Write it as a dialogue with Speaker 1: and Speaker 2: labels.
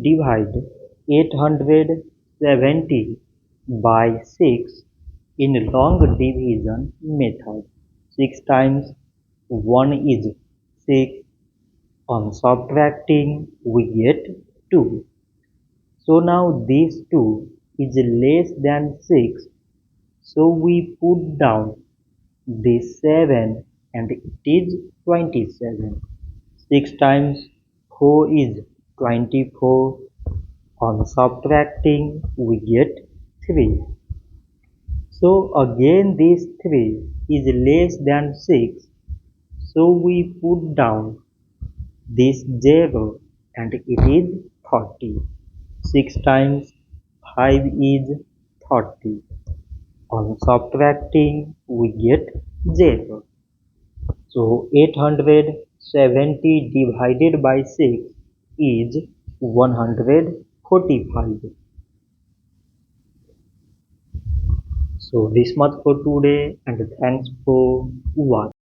Speaker 1: Divide 870 by 6 in long division method. 6 times 1 is 6. On subtracting, we get 2. So now this 2 is less than 6. So we put down this 7 and it is 27. 6 times 4 is 24. On subtracting, we get 3. So again this 3 is less than 6. So we put down this 0 and it is 30. 6 times 5 is 30. On subtracting, we get 0. So 870 divided by 6 is 145. So this much for today and thanks for watching.